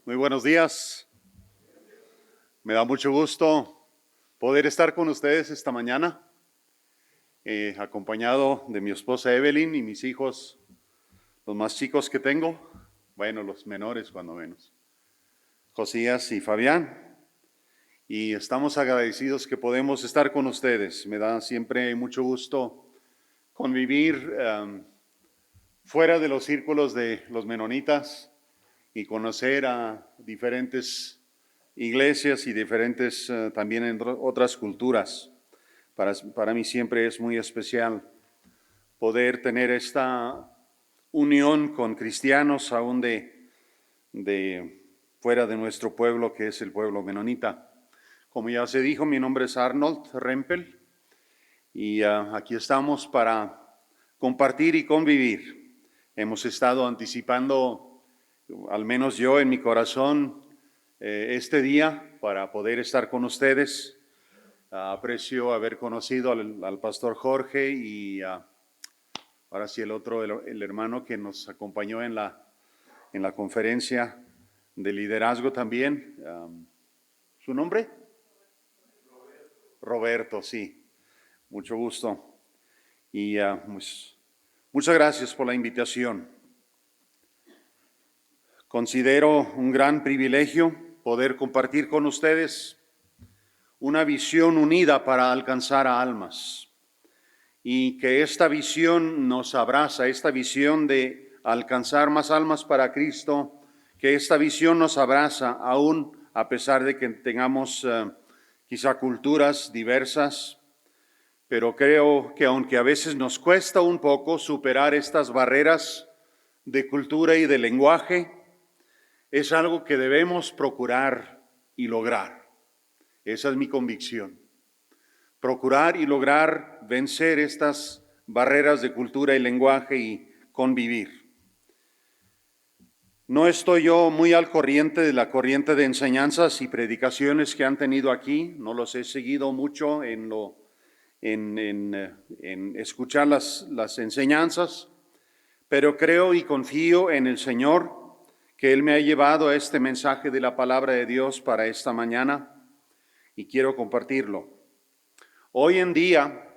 Muy buenos días. Me da mucho gusto poder estar con ustedes esta mañana, acompañado de mi esposa Evelyn y mis hijos, los más chicos que tengo, bueno, los menores cuando menos, Josías y Fabián. Y estamos agradecidos que podemos estar con ustedes. Me da siempre mucho gusto convivir fuera de los círculos de los menonitas y conocer a diferentes iglesias y diferentes también en otras culturas. Para mí siempre es muy especial poder tener esta unión con cristianos aún de fuera de nuestro pueblo, que es el pueblo menonita. Como ya se dijo, mi nombre es Arnold Rempel y aquí estamos para compartir y convivir. Hemos estado anticipando, al menos yo en mi corazón, este día para poder estar con ustedes. Aprecio haber conocido al pastor Jorge y ahora sí el hermano que nos acompañó en la conferencia de liderazgo también. ¿Su nombre? Roberto, sí. Mucho gusto. Y pues, muchas gracias por la invitación. Considero un gran privilegio poder compartir con ustedes una visión unida para alcanzar a almas y que esta visión nos abraza, esta visión de alcanzar más almas para Cristo, que esta visión nos abraza aún a pesar de que tengamos quizá culturas diversas, pero creo que aunque a veces nos cuesta un poco superar estas barreras de cultura y de lenguaje, es algo que debemos procurar y lograr. Esa es mi convicción. Procurar y lograr vencer estas barreras de cultura y lenguaje y convivir. No estoy yo muy al corriente de la corriente de enseñanzas y predicaciones que han tenido aquí. No los he seguido mucho en escuchar las enseñanzas, pero creo y confío en el Señor que Él me ha llevado a este mensaje de la palabra de Dios para esta mañana y quiero compartirlo. Hoy en día,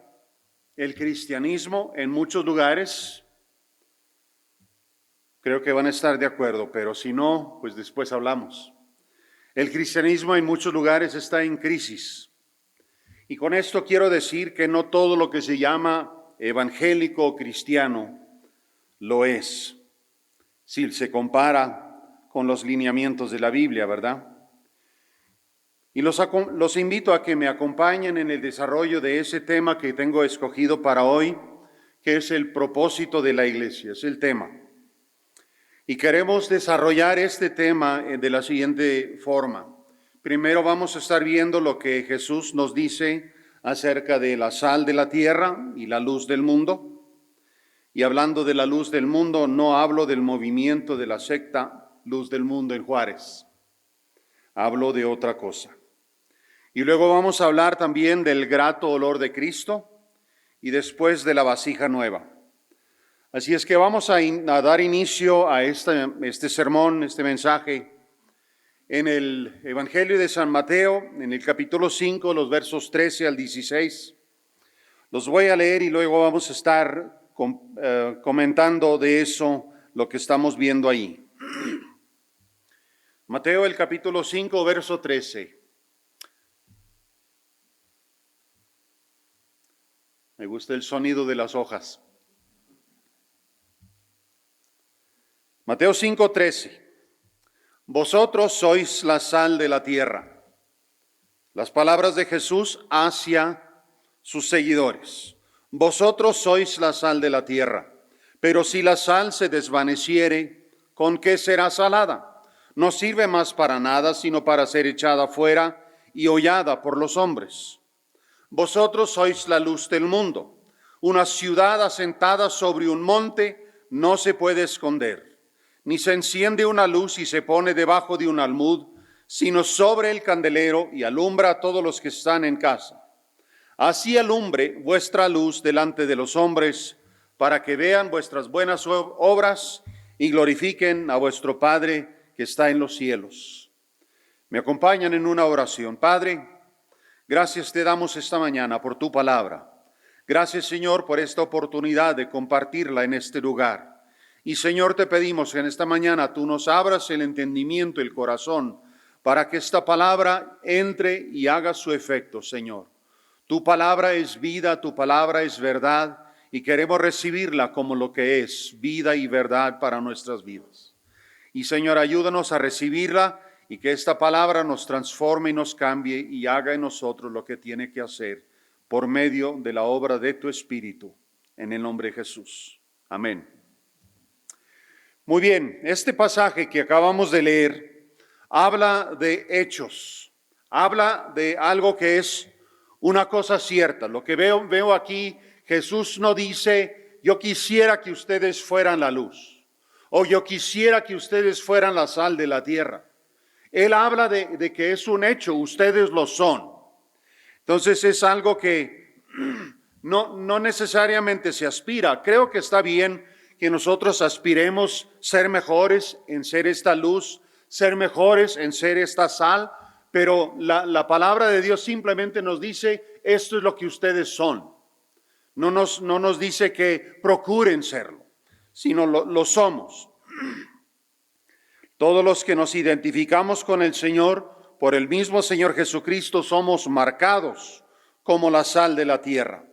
el cristianismo en muchos lugares, creo que van a estar de acuerdo, pero si no, pues después hablamos. El cristianismo en muchos lugares está en crisis. Y con esto quiero decir que no todo lo que se llama evangélico o cristiano lo es, si se compara con los lineamientos de la Biblia, ¿verdad? Y los invito a que me acompañen en el desarrollo de ese tema que tengo escogido para hoy, que es el propósito de la iglesia, es el tema. Y queremos desarrollar este tema de la siguiente forma. Primero vamos a estar viendo lo que Jesús nos dice acerca de la sal de la tierra y la luz del mundo. Y hablando de la luz del mundo, no hablo del movimiento de la secta Luz del Mundo en Juárez. Hablo de otra cosa. Y luego vamos a hablar también del grato olor de Cristo y después de la vasija nueva. Así es que vamos a dar inicio a este sermón, este mensaje, en el Evangelio de San Mateo, en el capítulo 5, los versos 13 al 16. Los voy a leer y luego vamos a estar comentando de eso, lo que estamos viendo ahí. Mateo, el capítulo 5, verso 13. Me gusta el sonido de las hojas. Mateo 5:13. Vosotros sois la sal de la tierra. Las palabras de Jesús hacia sus seguidores. Vosotros sois la sal de la tierra. Pero si la sal se desvaneciere, ¿con qué será salada? No sirve más para nada, sino para ser echada fuera y hollada por los hombres. Vosotros sois la luz del mundo. Una ciudad asentada sobre un monte no se puede esconder, ni se enciende una luz y se pone debajo de un almud, sino sobre el candelero y alumbra a todos los que están en casa. Así alumbre vuestra luz delante de los hombres, para que vean vuestras buenas obras y glorifiquen a vuestro Padre que está en los cielos. Me acompañan en una oración. Padre, gracias te damos esta mañana por tu palabra. Gracias, Señor, por esta oportunidad de compartirla en este lugar. Y, Señor, te pedimos que en esta mañana tú nos abras el entendimiento, el corazón, para que esta palabra entre y haga su efecto, Señor. Tu palabra es vida, tu palabra es verdad, y queremos recibirla como lo que es, vida y verdad para nuestras vidas. Y, Señor, ayúdanos a recibirla y que esta palabra nos transforme y nos cambie y haga en nosotros lo que tiene que hacer por medio de la obra de tu Espíritu, en el nombre de Jesús. Amén. Muy bien, este pasaje que acabamos de leer habla de hechos, habla de algo que es una cosa cierta. Lo que veo aquí, Jesús no dice, yo quisiera que ustedes fueran la luz, o yo quisiera que ustedes fueran la sal de la tierra. Él habla de que es un hecho, ustedes lo son. Entonces es algo que no necesariamente se aspira. Creo que está bien que nosotros aspiremos ser mejores en ser esta luz, ser mejores en ser esta sal, pero la palabra de Dios simplemente nos dice, esto es lo que ustedes son. No nos dice que procuren serlo, sino lo somos. Todos los que nos identificamos con el Señor, por el mismo Señor Jesucristo, somos marcados como la sal de la tierra.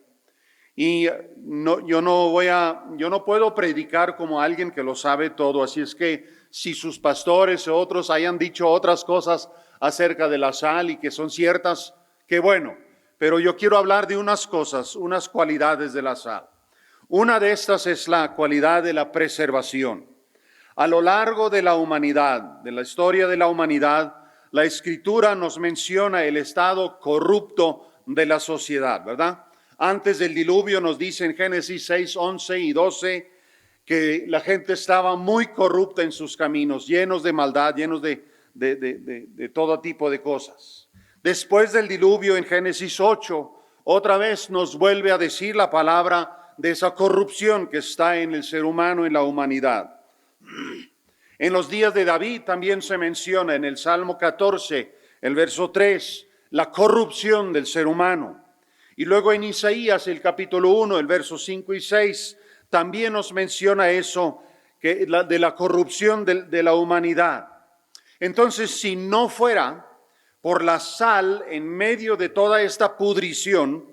Y yo no puedo predicar como alguien que lo sabe todo, así es que si sus pastores o otros hayan dicho otras cosas acerca de la sal y que son ciertas, qué bueno, pero yo quiero hablar de unas cosas, unas cualidades de la sal. Una de estas es la cualidad de la preservación. A lo largo de la humanidad, de la historia de la humanidad, la Escritura nos menciona el estado corrupto de la sociedad, ¿verdad? Antes del diluvio nos dice en Génesis 6, 11 y 12 que la gente estaba muy corrupta en sus caminos, llenos de maldad, llenos de todo tipo de cosas. Después del diluvio en Génesis 8, otra vez nos vuelve a decir la palabra de esa corrupción que está en el ser humano, en la humanidad. En los días de David también se menciona en el Salmo 14, el verso 3, la corrupción del ser humano. Y luego en Isaías, el capítulo 1, el verso 5 y 6, también nos menciona eso, de la corrupción de la humanidad. Entonces, si no fuera por la sal en medio de toda esta pudrición,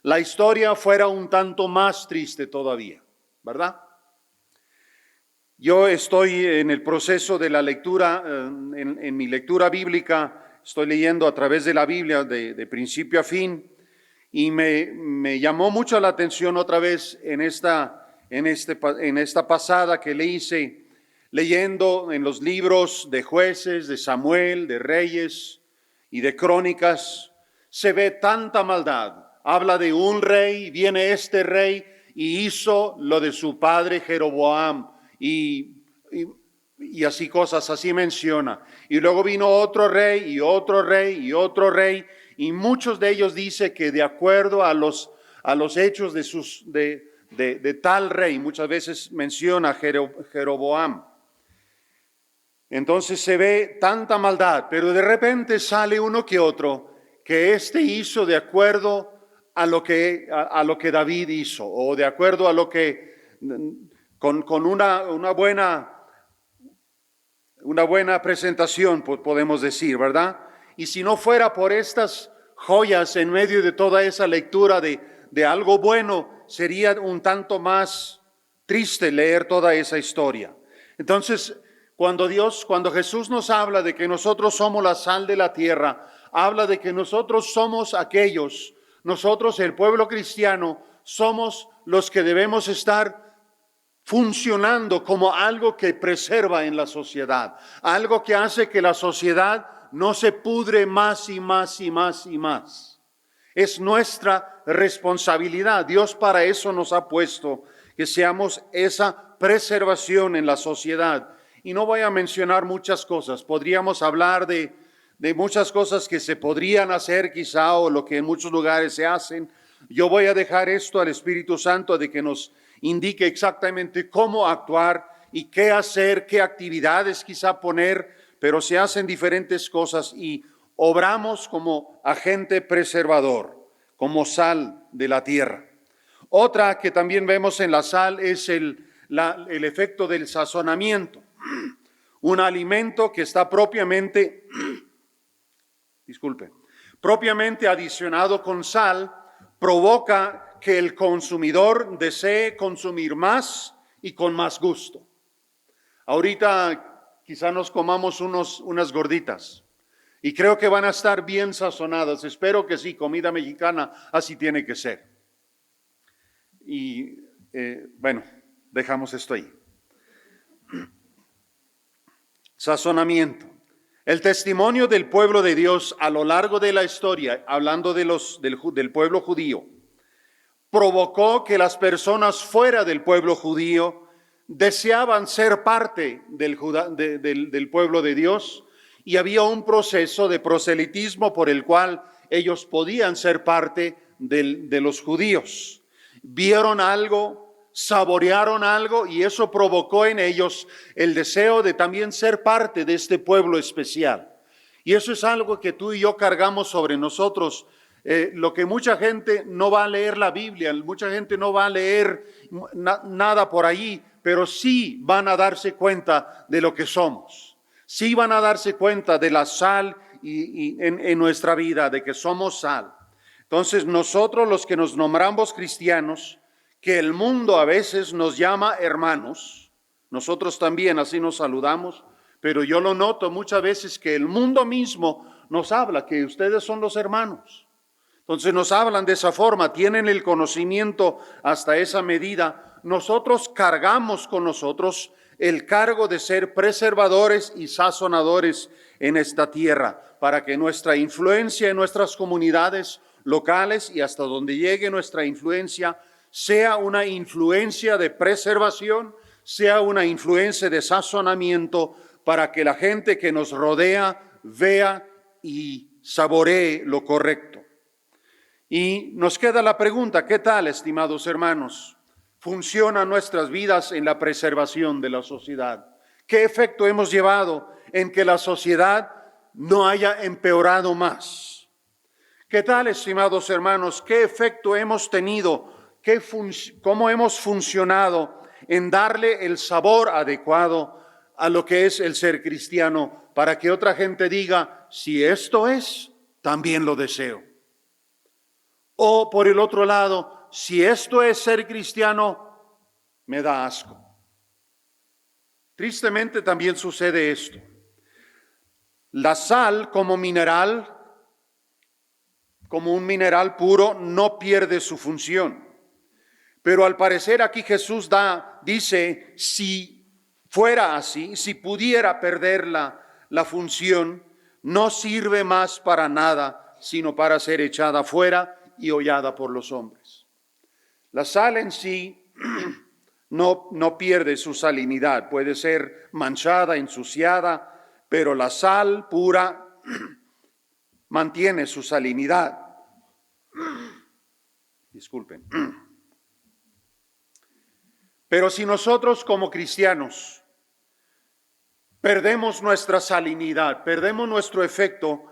la historia fuera un tanto más triste todavía, ¿verdad? Yo estoy en el proceso de la lectura, en mi lectura bíblica, estoy leyendo a través de la Biblia de principio a fin, y me llamó mucho la atención otra vez en esta pasada que le hice, leyendo en los libros de Jueces, de Samuel, de Reyes y de Crónicas, se ve tanta maldad. Habla de un rey, viene este rey y hizo lo de su padre Jeroboam, y así cosas, así menciona. Y luego vino otro rey y otro rey y otro rey, y muchos de ellos dice que de acuerdo a los hechos de tal rey, muchas veces menciona Jeroboam. Entonces se ve tanta maldad, pero de repente sale uno que otro que hizo de acuerdo a lo que David hizo, o de acuerdo a lo que con una buena presentación, podemos decir, ¿verdad? Y si no fuera por estas joyas en medio de toda esa lectura de algo bueno, sería un tanto más triste leer toda esa historia. Entonces, cuando Jesús nos habla de que nosotros somos la sal de la tierra, habla de que nosotros somos nosotros el pueblo cristiano, somos los que debemos estar funcionando como algo que preserva en la sociedad, algo que hace que la sociedad no se pudre más y más y más y más. Es nuestra responsabilidad. Dios para eso nos ha puesto, que seamos esa preservación en la sociedad. Y no voy a mencionar muchas cosas, podríamos hablar de muchas cosas que se podrían hacer quizá, o lo que en muchos lugares se hacen. Yo voy a dejar esto al Espíritu Santo de que nos indique exactamente cómo actuar y qué hacer, qué actividades quizá poner, pero se hacen diferentes cosas y obramos como agente preservador, como sal de la tierra. Otra que también vemos en la sal es el efecto del sazonamiento. Un alimento que está propiamente adicionado con sal, provoca que el consumidor desee consumir más y con más gusto. Ahorita quizá nos comamos unas gorditas y creo que van a estar bien sazonadas. Espero que sí, comida mexicana así tiene que ser. Y bueno, dejamos esto ahí. Sazonamiento. El testimonio del pueblo de Dios a lo largo de la historia, hablando del pueblo judío, provocó que las personas fuera del pueblo judío deseaban ser parte del pueblo de Dios, y había un proceso de proselitismo por el cual ellos podían ser parte de los judíos. Vieron algo, saborearon algo, y eso provocó en ellos el deseo de también ser parte de este pueblo especial. Y eso es algo que tú y yo cargamos sobre nosotros. Lo que mucha gente no va a leer la Biblia, mucha gente no va a leer nada por ahí, pero sí van a darse cuenta de lo que somos. Sí van a darse cuenta de la sal en nuestra vida, de que somos sal. Entonces nosotros, los que nos nombramos cristianos, que el mundo a veces nos llama hermanos, nosotros también así nos saludamos, pero yo lo noto muchas veces que el mundo mismo nos habla que ustedes son los hermanos. Entonces nos hablan de esa forma, tienen el conocimiento hasta esa medida. Nosotros cargamos con nosotros el cargo de ser preservadores y sazonadores en esta tierra, para que nuestra influencia en nuestras comunidades locales y hasta donde llegue nuestra influencia sea una influencia de preservación, sea una influencia de sazonamiento, para que la gente que nos rodea vea y saboree lo correcto. Y nos queda la pregunta, ¿qué tal, estimados hermanos? ¿Funcionan nuestras vidas en la preservación de la sociedad? ¿Qué efecto hemos llevado en que la sociedad no haya empeorado más? ¿Qué tal, estimados hermanos? ¿Qué efecto hemos tenido? ¿Cómo hemos funcionado en darle el sabor adecuado a lo que es el ser cristiano, para que otra gente diga, si esto es, también lo deseo? O por el otro lado, si esto es ser cristiano, me da asco. Tristemente también sucede esto. La sal como mineral, como un mineral puro, no pierde su función. Pero al parecer aquí Jesús dice, si fuera así, si pudiera perder la función, no sirve más para nada, sino para ser echada fuera y hollada por los hombres. La sal en sí no pierde su salinidad, puede ser manchada, ensuciada, pero la sal pura mantiene su salinidad. Disculpen. Pero si nosotros como cristianos perdemos nuestra salinidad, perdemos nuestro efecto,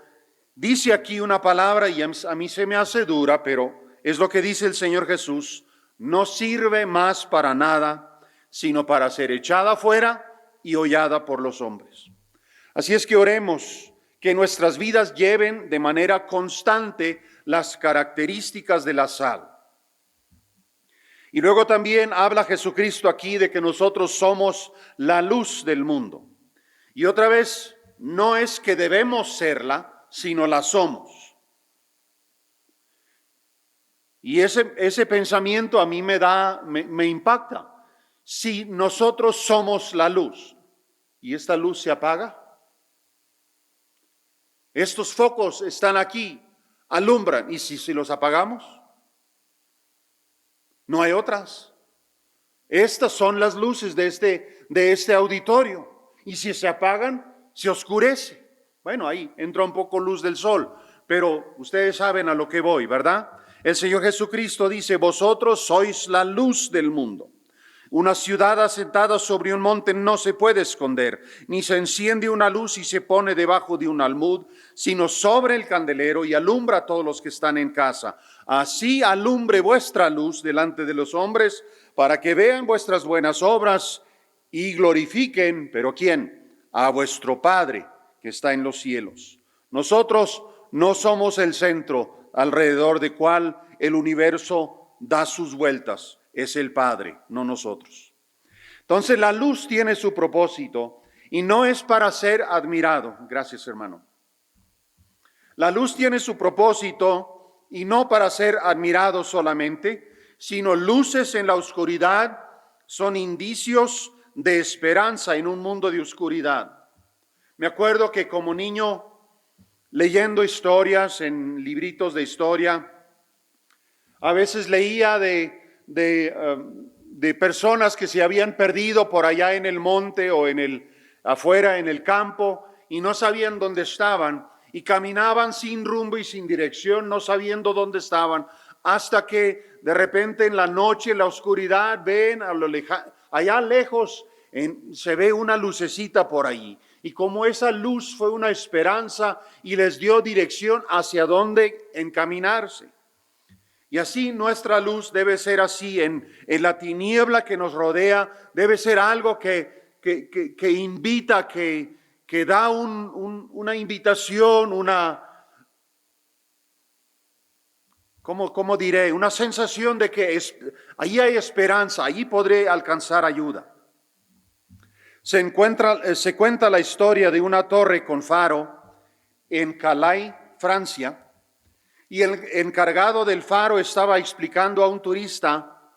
dice aquí una palabra y a mí se me hace dura, pero es lo que dice el Señor Jesús: no sirve más para nada, sino para ser echada fuera y hollada por los hombres. Así es que oremos que nuestras vidas lleven de manera constante las características de la sal. Y luego también habla Jesucristo aquí de que nosotros somos la luz del mundo. Y otra vez, no es que debemos serla, sino la somos. Y ese pensamiento a mí me impacta. Si nosotros somos la luz y esta luz se apaga, estos focos están aquí, alumbran, y si los apagamos, no hay otras. Estas son las luces de este auditorio, y si se apagan, se oscurece. Bueno, ahí entra un poco luz del sol, pero ustedes saben a lo que voy, ¿verdad? El Señor Jesucristo dice, vosotros sois la luz del mundo. Una ciudad asentada sobre un monte no se puede esconder, ni se enciende una luz y se pone debajo de un almud, sino sobre el candelero y alumbra a todos los que están en casa. Así alumbre vuestra luz delante de los hombres, para que vean vuestras buenas obras y glorifiquen, ¿pero quién? A vuestro Padre que está en los cielos. Nosotros no somos el centro alrededor del cual el universo da sus vueltas. Es el Padre, no nosotros. Entonces la luz tiene su propósito y no es para ser admirado. Gracias, hermano. La luz tiene su propósito y no para ser admirado solamente, sino luces en la oscuridad son indicios de esperanza en un mundo de oscuridad. Me acuerdo que como niño, leyendo historias en libritos de historia, a veces leía de personas que se habían perdido por allá en el monte o afuera en el campo y no sabían dónde estaban y caminaban sin rumbo y sin dirección, no sabiendo dónde estaban, hasta que de repente en la noche, en la oscuridad, ven allá lejos, se ve una lucecita por allí. Y como esa luz fue una esperanza y les dio dirección hacia dónde encaminarse. Y así nuestra luz debe ser así, en la tiniebla que nos rodea, debe ser algo que invita, que da una invitación, ¿cómo diré? Una sensación de que allí hay esperanza, allí podré alcanzar ayuda. Se cuenta la historia de una torre con faro en Calais, Francia, y el encargado del faro estaba explicando a un turista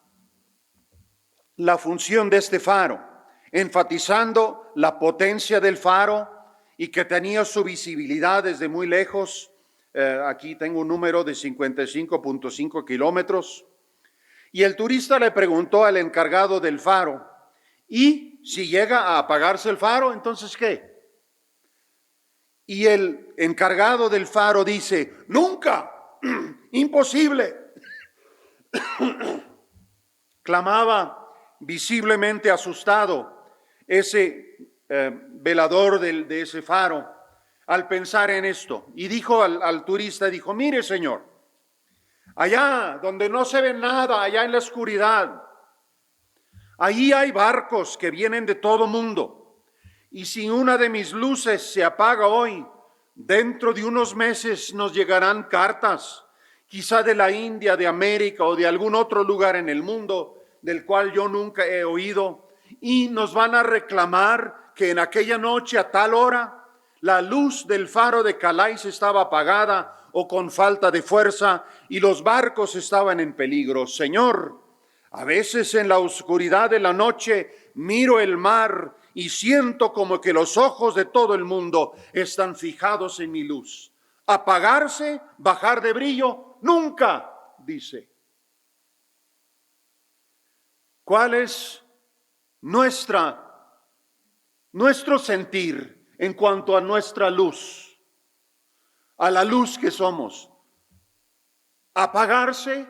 la función de este faro, enfatizando la potencia del faro y que tenía su visibilidad desde muy lejos. Aquí tengo un número de 55.5 kilómetros. Y el turista le preguntó al encargado del faro, ¿y si llega a apagarse el faro, entonces qué? Y el encargado del faro dice, ¡nunca! Imposible. Clamaba visiblemente asustado ese velador de ese faro al pensar en esto. Y dijo al turista, dijo, mire señor, allá donde no se ve nada, allá en la oscuridad, allí hay barcos que vienen de todo mundo. Y si una de mis luces se apaga hoy, dentro de unos meses nos llegarán cartas, quizá de la India, de América o de algún otro lugar en el mundo del cual yo nunca he oído, y nos van a reclamar que en aquella noche a tal hora la luz del faro de Calais estaba apagada o con falta de fuerza y los barcos estaban en peligro. Señor, a veces en la oscuridad de la noche miro el mar y siento como que los ojos de todo el mundo están fijados en mi luz. Apagarse, bajar de brillo, nunca, dice. ¿Cuál es nuestro sentir en cuanto a nuestra luz? A la luz que somos. Apagarse,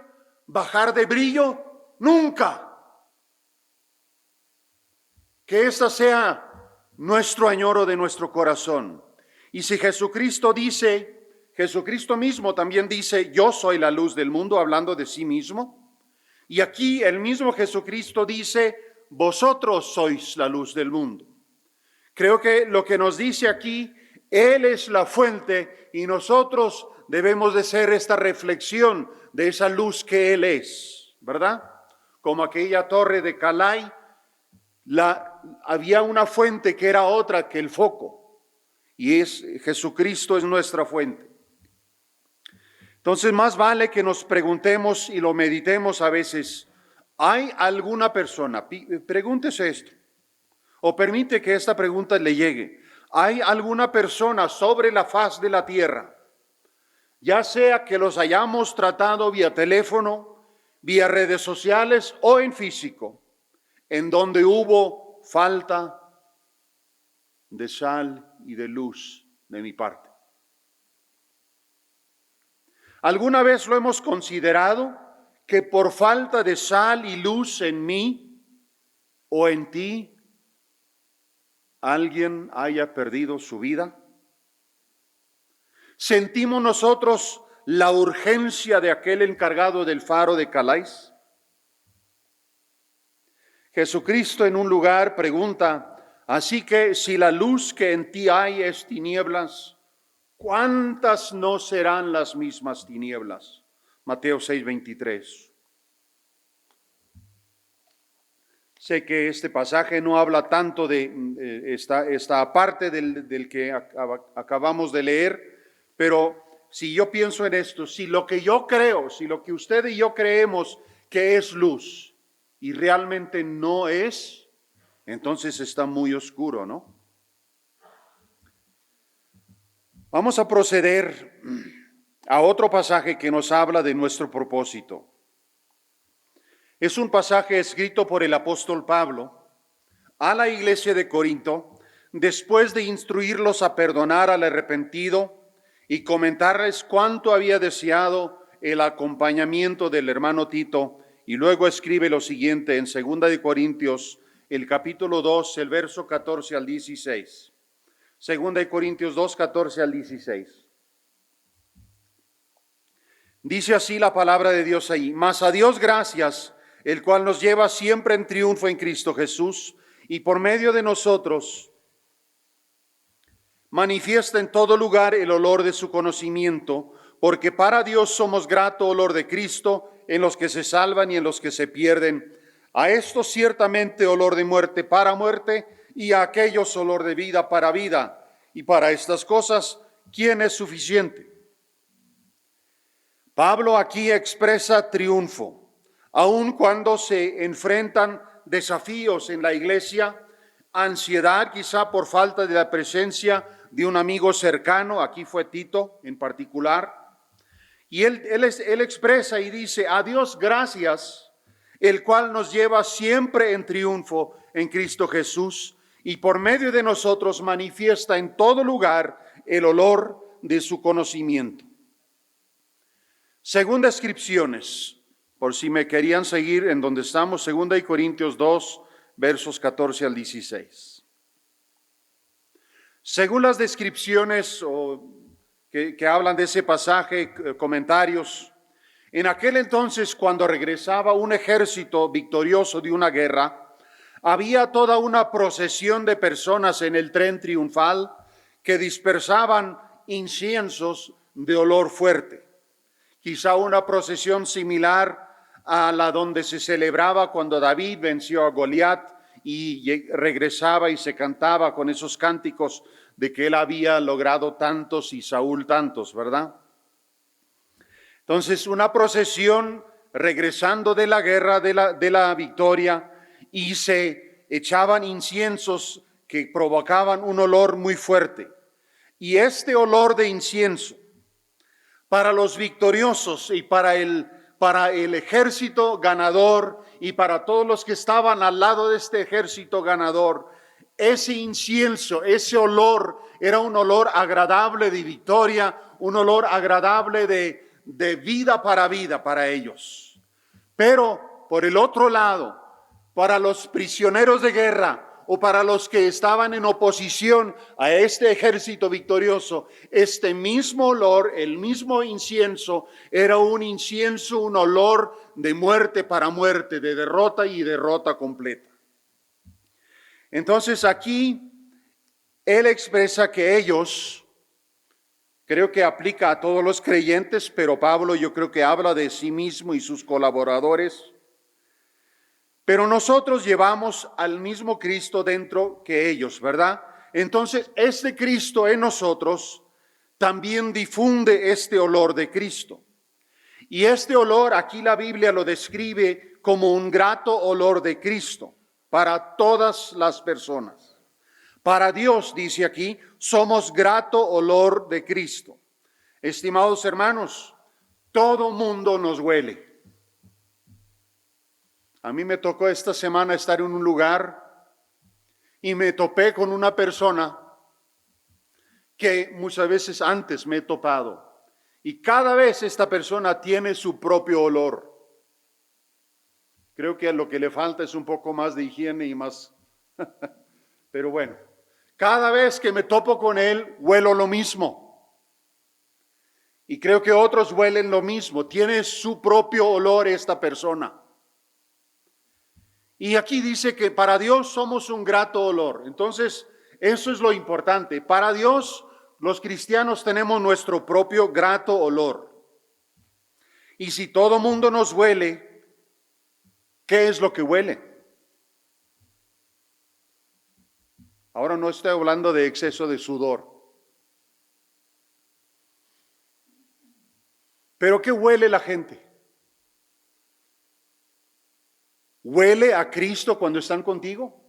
bajar de brillo, nunca. Que esta sea nuestro añoro de nuestro corazón. Y si Jesucristo dice, Jesucristo mismo también dice, yo soy la luz del mundo, hablando de sí mismo. Y aquí el mismo Jesucristo dice, vosotros sois la luz del mundo. Creo que lo que nos dice aquí, Él es la fuente y nosotros debemos de ser esta reflexión de esa luz que Él es, ¿verdad? Como aquella torre de Calais, había una fuente que era otra que el foco y Jesucristo es nuestra fuente. Entonces más vale que nos preguntemos y lo meditemos a veces, ¿hay alguna persona? Pregúntese esto, o permite que esta pregunta le llegue. ¿Hay alguna persona sobre la faz de la tierra, ya sea que los hayamos tratado vía teléfono, vía redes sociales o en físico, en donde hubo falta de sal y de luz de mi parte? ¿Alguna vez lo hemos considerado que por falta de sal y luz en mí, o en ti alguien haya perdido su vida? ¿Sentimos nosotros la urgencia de aquel encargado del faro de Calais? Jesucristo en un lugar pregunta: así que si la luz que en ti hay es tinieblas, ¿cuántas no serán las mismas tinieblas? Mateo 6:23. Sé que este pasaje no habla tanto de esta parte del que acabamos de leer, pero si yo pienso en esto, si lo que yo creo, si lo que usted y yo creemos que es luz y realmente no es, entonces está muy oscuro, ¿no? Vamos a proceder a otro pasaje que nos habla de nuestro propósito. Es un pasaje escrito por el apóstol Pablo a la iglesia de Corinto, después de instruirlos a perdonar al arrepentido y comentarles cuánto había deseado el acompañamiento del hermano Tito, y luego escribe lo siguiente en 2 de Corintios, el capítulo 2, el verso 14 al 16. 2 de Corintios 2, 14 al 16. Dice así la palabra de Dios ahí: mas a Dios gracias, el cual nos lleva siempre en triunfo en Cristo Jesús, y por medio de nosotros manifiesta en todo lugar el olor de su conocimiento, porque para Dios somos grato olor de Cristo en los que se salvan y en los que se pierden. A estos ciertamente olor de muerte para muerte, y a aquellos olor de vida para vida. Y para estas cosas, ¿quién es suficiente? Pablo aquí expresa triunfo. Aun cuando se enfrentan desafíos en la iglesia, ansiedad quizá por falta de la presencia de un amigo cercano, aquí fue Tito en particular, y él expresa y dice: a Dios gracias, el cual nos lleva siempre en triunfo en Cristo Jesús, y por medio de nosotros manifiesta en todo lugar el olor de su conocimiento. Según descripciones, por si me querían seguir en donde estamos, 2 Corintios 2, versos 14 al 16. Según las descripciones que hablan de ese pasaje, comentarios, en aquel entonces, cuando regresaba un ejército victorioso de una guerra, había toda una procesión de personas en el tren triunfal que dispersaban inciensos de olor fuerte. Quizá una procesión similar a la donde se celebraba cuando David venció a Goliat y regresaba y se cantaba con esos cánticos de que él había logrado tantos y Saúl tantos, ¿verdad? Entonces, una procesión regresando de la guerra, de la victoria, y se echaban inciensos que provocaban un olor muy fuerte. Y este olor de incienso, para los victoriosos y para el ejército ganador y para todos los que estaban al lado de este ejército ganador, ese incienso, ese olor, era un olor agradable de victoria, un olor agradable de vida para ellos. Pero por el otro lado, para los prisioneros de guerra o para los que estaban en oposición a este ejército victorioso, este mismo olor, el mismo incienso, era un incienso, un olor de muerte para muerte, de derrota y derrota completa. Entonces aquí él expresa que ellos, creo que aplica a todos los creyentes, pero Pablo yo creo que habla de sí mismo y sus colaboradores. Pero nosotros llevamos al mismo Cristo dentro que ellos, ¿verdad? Entonces, este Cristo en nosotros también difunde este olor de Cristo. Y este olor, aquí la Biblia lo describe como un grato olor de Cristo para todas las personas. Para Dios, dice aquí, somos grato olor de Cristo. Estimados hermanos, todo mundo nos huele. A mí me tocó esta semana estar en un lugar y me topé con una persona que muchas veces antes me he topado. Y cada vez esta persona tiene su propio olor. Creo que a lo que le falta es un poco más de higiene y más... Pero bueno, cada vez que me topo con él, huelo lo mismo. Y creo que otros huelen lo mismo. Tiene su propio olor esta persona. Y aquí dice que para Dios somos un grato olor. Entonces, eso es lo importante. Para Dios, los cristianos tenemos nuestro propio grato olor. Y si todo mundo nos huele, ¿qué es lo que huele? Ahora no estoy hablando de exceso de sudor. ¿Pero qué huele la gente? ¿Huele a Cristo cuando están contigo?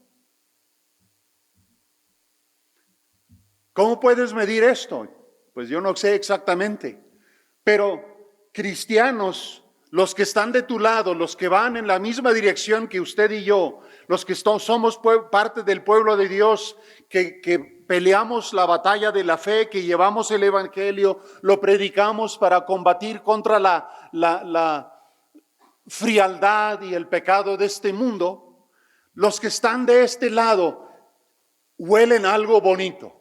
¿Cómo puedes medir esto? Pues yo no sé exactamente, pero cristianos, los que están de tu lado, los que van en la misma dirección que usted y yo, los que somos parte del pueblo de Dios, que peleamos la batalla de la fe, que llevamos el evangelio, lo predicamos para combatir contra la frialdad y el pecado de este mundo, los que están de este lado huelen algo bonito.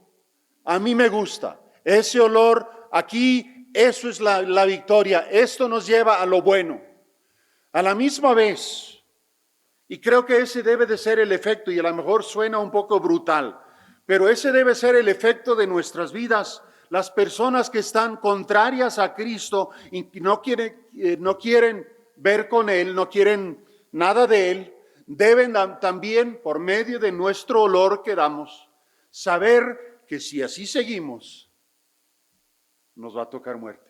A mí me gusta ese olor aquí, eso es la victoria. Esto nos lleva a lo bueno. A la misma vez, y creo que ese debe de ser el efecto, y a lo mejor suena un poco brutal, pero ese debe ser el efecto de nuestras vidas. Las personas que están contrarias a Cristo y no quieren ver con Él, no quieren nada de Él, deben también, por medio de nuestro olor que damos, saber que si así seguimos, nos va a tocar muerte,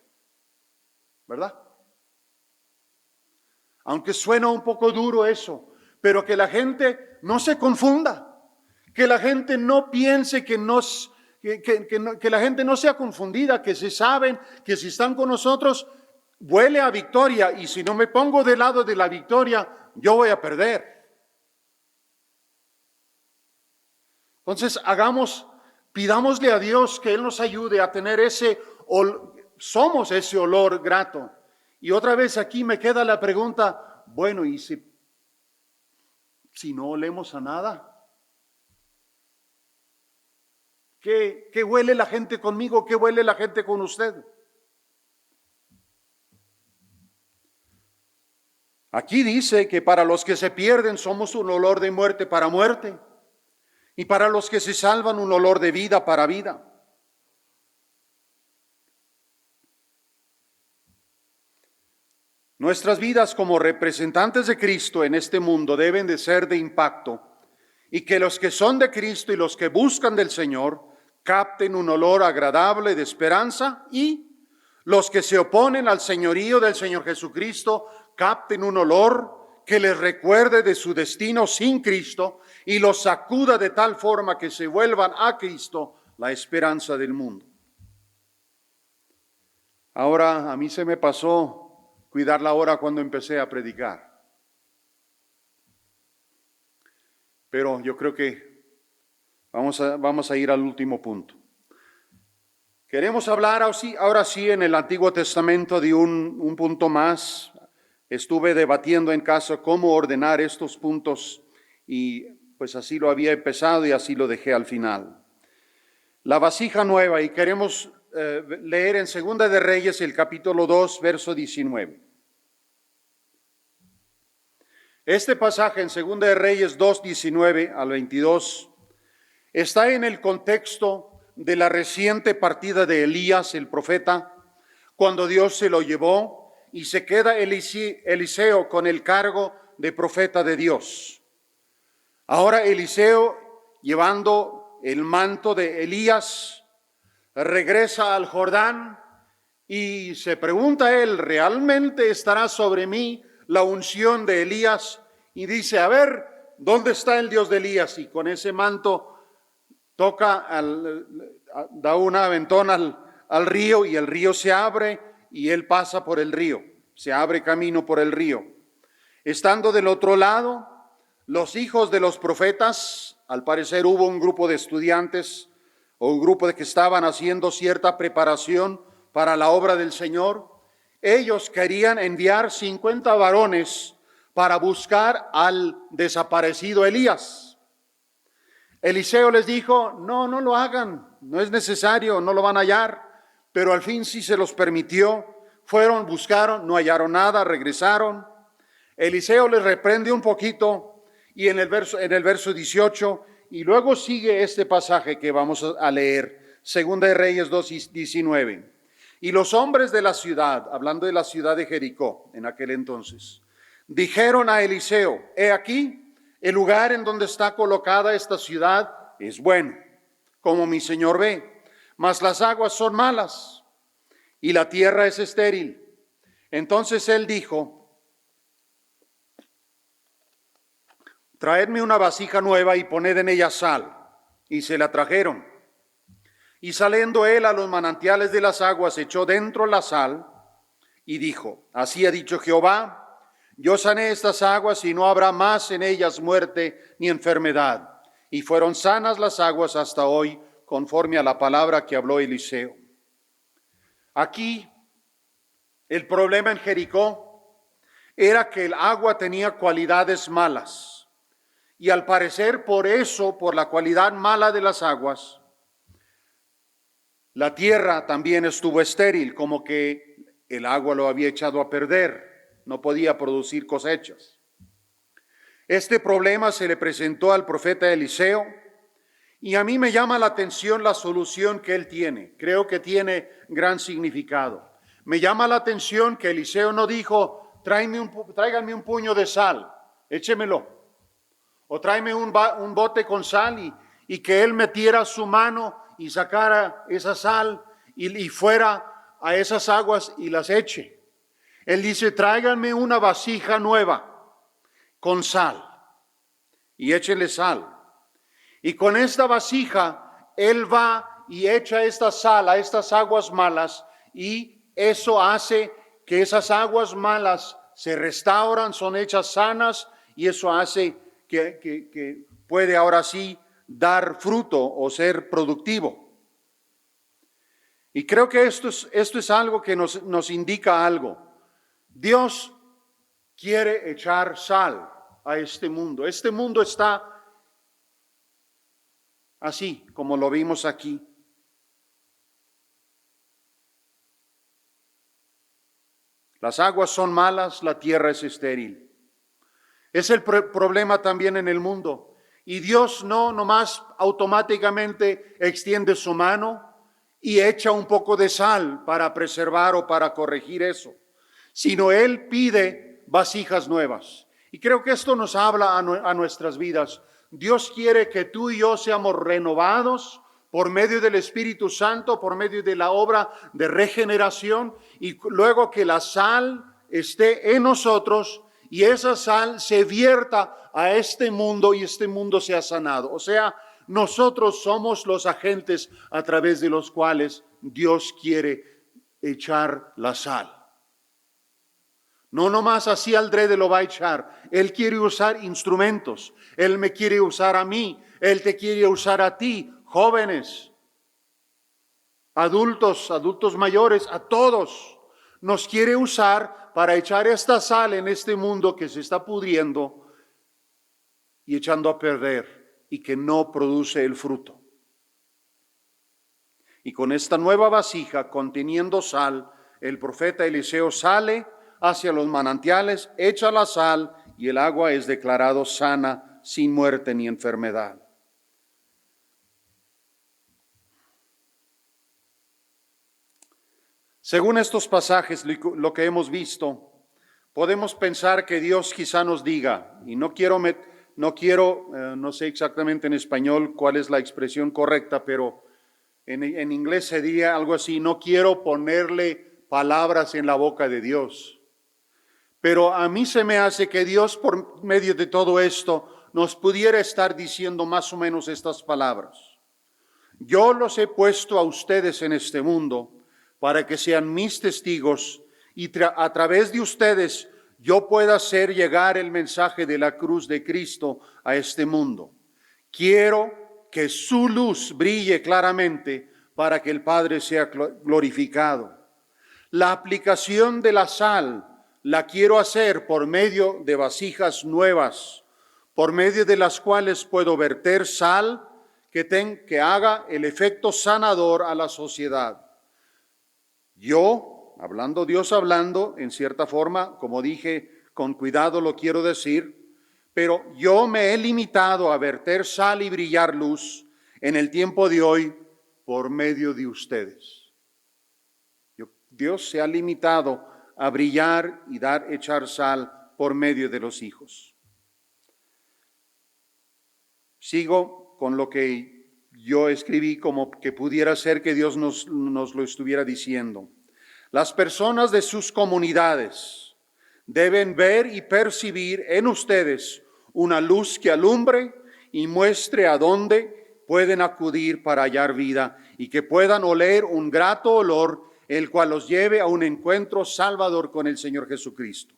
¿verdad? Aunque suena un poco duro eso, pero que la gente no se confunda, que la gente no piense que la gente no sea confundida, que se saben que si están con nosotros, huele a victoria, y si no me pongo del lado de la victoria, yo voy a perder. Entonces pidámosle a Dios que Él nos ayude a tener somos ese olor grato. Y otra vez aquí me queda la pregunta, bueno, ¿y si no olemos a nada? ¿Qué huele la gente conmigo? ¿Qué huele la gente con usted? Aquí dice que para los que se pierden somos un olor de muerte para muerte, y para los que se salvan un olor de vida para vida. Nuestras vidas como representantes de Cristo en este mundo deben de ser de impacto, y que los que son de Cristo y los que buscan del Señor capten un olor agradable de esperanza, y los que se oponen al señorío del Señor Jesucristo capten un olor que les recuerde de su destino sin Cristo y los sacuda de tal forma que se vuelvan a Cristo la esperanza del mundo. Ahora a mí se me pasó cuidar la hora cuando empecé a predicar, pero yo creo que vamos a ir al último punto. Queremos hablar ahora sí en el Antiguo Testamento de un punto más. Estuve debatiendo en casa cómo ordenar estos puntos y pues así lo había empezado y así lo dejé al final. La vasija nueva, y queremos leer en Segunda de Reyes el capítulo 2, verso 19. Este pasaje en Segunda de Reyes 2, 19 al 22 está en el contexto de la reciente partida de Elías, el profeta, cuando Dios se lo llevó y se queda Eliseo con el cargo de profeta de Dios. Ahora Eliseo, llevando el manto de Elías, regresa al Jordán y se pregunta él, ¿realmente estará sobre mí la unción de Elías? Y dice, a ver, ¿dónde está el Dios de Elías? Y con ese manto da un aventón al río, y el río se abre y él pasa por el río, se abre camino por el río. Estando del otro lado, los hijos de los profetas, al parecer hubo un grupo de estudiantes o un grupo de que estaban haciendo cierta preparación para la obra del Señor. Ellos querían enviar 50 varones para buscar al desaparecido Elías. Eliseo les dijo, no lo hagan, no es necesario, no lo van a hallar, pero al fin sí se los permitió. Fueron, buscaron, no hallaron nada, regresaron. Eliseo les reprende un poquito y en el verso 18, y luego sigue este pasaje que vamos a leer, Segunda de Reyes 2:19. Y los hombres de la ciudad, hablando de la ciudad de Jericó en aquel entonces, dijeron a Eliseo, he aquí, el lugar en donde está colocada esta ciudad es bueno, como mi señor ve, mas las aguas son malas y la tierra es estéril. Entonces él dijo, traedme una vasija nueva y poned en ella sal. Y se la trajeron. Y saliendo él a los manantiales de las aguas, echó dentro la sal y dijo, así ha dicho Jehová, yo sané estas aguas y no habrá más en ellas muerte ni enfermedad. Y fueron sanas las aguas hasta hoy, conforme a la palabra que habló Eliseo. Aquí, el problema en Jericó era que el agua tenía cualidades malas. Y al parecer por eso, por la cualidad mala de las aguas, la tierra también estuvo estéril, como que el agua lo había echado a perder, no podía producir cosechas. Este problema se le presentó al profeta Eliseo y a mí me llama la atención la solución que él tiene. Creo que tiene gran significado. Me llama la atención que Eliseo no dijo, tráiganme un puño de sal, échemelo. O tráeme un bote con sal y que él metiera su mano y sacara esa sal y fuera a esas aguas y las eche. Él dice, tráiganme una vasija nueva con sal y échenle sal. Y con esta vasija, él va y echa esta sal a estas aguas malas y eso hace que esas aguas malas se restauran, son hechas sanas y eso hace que puede ahora sí dar fruto o ser productivo. Y creo que esto es algo que nos indica algo. Dios quiere echar sal a este mundo. Este mundo está así como lo vimos aquí. Las aguas son malas, la tierra es estéril. Es el problema también en el mundo. Y Dios no nomás automáticamente extiende su mano y echa un poco de sal para preservar o para corregir eso, sino Él pide vasijas nuevas. Y creo que esto nos habla a nuestras vidas. Dios quiere que tú y yo seamos renovados por medio del Espíritu Santo, por medio de la obra de regeneración, y luego que la sal esté en nosotros y esa sal se vierta a este mundo y este mundo sea sanado. O sea, nosotros somos los agentes a través de los cuales Dios quiere echar la sal. No nomás así adrede lo va a echar. Él quiere usar instrumentos. Él me quiere usar a mí. Él te quiere usar a ti, jóvenes, adultos mayores, a todos. Nos quiere usar para echar esta sal en este mundo que se está pudriendo y echando a perder y que no produce el fruto. Y con esta nueva vasija conteniendo sal, el profeta Eliseo sale hacia los manantiales, echa la sal y el agua es declarado sana, sin muerte ni enfermedad. Según estos pasajes, lo que hemos visto, podemos pensar que Dios quizá nos diga, y no sé exactamente en español cuál es la expresión correcta, pero en inglés se diría algo así, no quiero ponerle palabras en la boca de Dios. Pero a mí se me hace que Dios, por medio de todo esto, nos pudiera estar diciendo más o menos estas palabras. Yo los he puesto a ustedes en este mundo para que sean mis testigos y a través de ustedes yo pueda hacer llegar el mensaje de la cruz de Cristo a este mundo. Quiero que su luz brille claramente para que el Padre sea glorificado. La aplicación de la sal la quiero hacer por medio de vasijas nuevas, por medio de las cuales puedo verter sal que haga el efecto sanador a la sociedad. Yo, Dios hablando, en cierta forma, como dije, con cuidado lo quiero decir, pero yo me he limitado a verter sal y brillar luz en el tiempo de hoy por medio de ustedes. Dios se ha limitado a brillar y echar sal por medio de los hijos. Sigo con lo que yo escribí, como que pudiera ser que Dios nos lo estuviera diciendo. Las personas de sus comunidades deben ver y percibir en ustedes una luz que alumbre y muestre a dónde pueden acudir para hallar vida y que puedan oler un grato olor, el cual los lleve a un encuentro salvador con el Señor Jesucristo.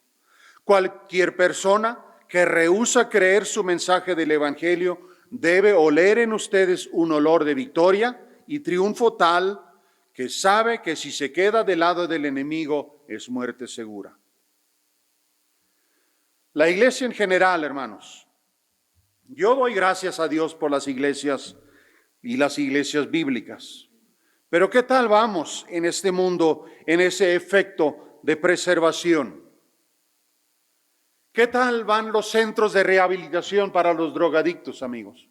Cualquier persona que rehúsa creer su mensaje del Evangelio debe oler en ustedes un olor de victoria y triunfo tal que sabe que si se queda del lado del enemigo es muerte segura. La iglesia en general, hermanos, yo doy gracias a Dios por las iglesias y las iglesias bíblicas. Pero ¿qué tal vamos en este mundo, en ese efecto de preservación? ¿Qué tal van los centros de rehabilitación para los drogadictos, amigos?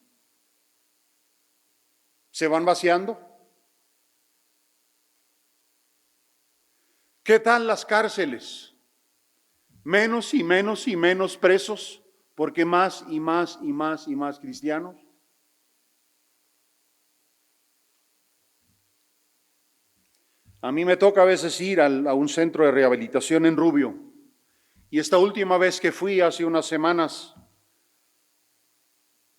¿Se van vaciando? ¿Qué tal las cárceles? Menos y menos y menos presos, porque más y más y más y más cristianos. A mí me toca a veces ir a un centro de rehabilitación en Rubio. Y esta última vez que fui, hace unas semanas,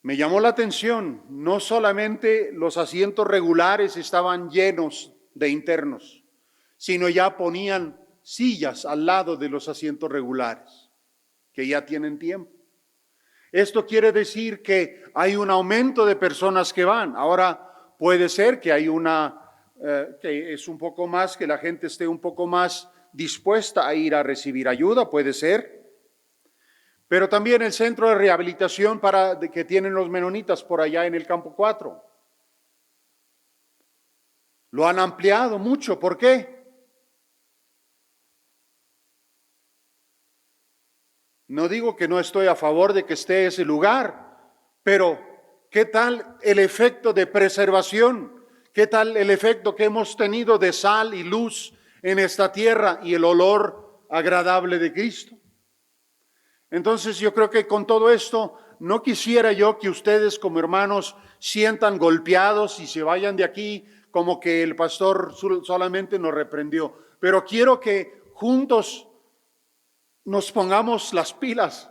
me llamó la atención, no solamente los asientos regulares estaban llenos de internos, sino ya ponían sillas al lado de los asientos regulares, que ya tienen tiempo. Esto quiere decir que hay un aumento de personas que van. Ahora puede ser que hay que es un poco más, que la gente esté un poco más dispuesta a ir a recibir ayuda, puede ser. Pero también el centro de rehabilitación que tienen los menonitas por allá en el Campo 4. Lo han ampliado mucho. ¿Por qué? No digo que no estoy a favor de que esté ese lugar, pero ¿qué tal el efecto de preservación? ¿Qué tal el efecto que hemos tenido de sal y luz en esta tierra y el olor agradable de Cristo? Entonces yo creo que con todo esto no quisiera yo que ustedes como hermanos sientan golpeados y se vayan de aquí como que el pastor solamente nos reprendió, pero quiero que juntos nos pongamos las pilas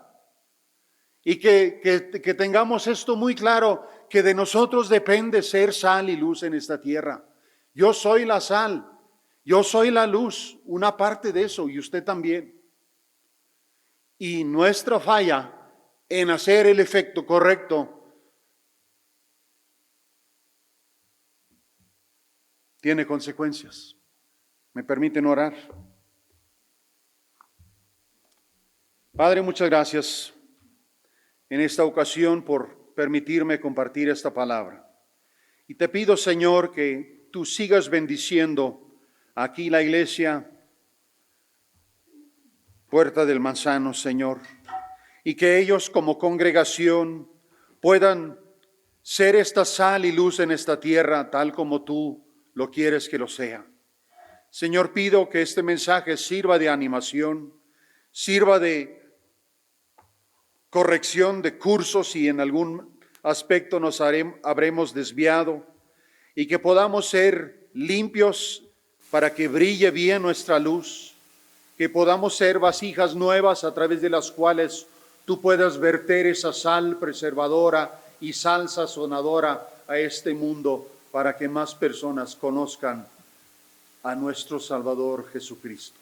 y que tengamos esto muy claro, que de nosotros depende ser sal y luz en esta tierra. Yo soy la sal, yo soy la luz, una parte de eso, y usted también. Y nuestra falla en hacer el efecto correcto tiene consecuencias. ¿Me permiten orar? Padre, muchas gracias en esta ocasión por permitirme compartir esta palabra. Y te pido, Señor, que tú sigas bendiciendo aquí la iglesia Puerta del Manzano, Señor, y que ellos como congregación puedan ser esta sal y luz en esta tierra tal como tú lo quieres que lo sea. Señor, pido que este mensaje sirva de animación, sirva de corrección de cursos si en algún aspecto nos habremos desviado, y que podamos ser limpios para que brille bien nuestra luz, que podamos ser vasijas nuevas a través de las cuales tú puedas verter esa sal preservadora y sal sazonadora a este mundo para que más personas conozcan a nuestro Salvador Jesucristo.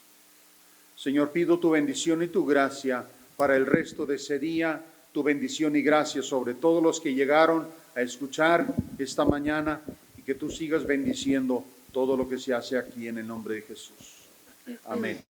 Señor, pido tu bendición y tu gracia para el resto de ese día, tu bendición y gracia sobre todos los que llegaron a escuchar esta mañana, y que tú sigas bendiciendo todo lo que se hace aquí en el nombre de Jesús. Amén.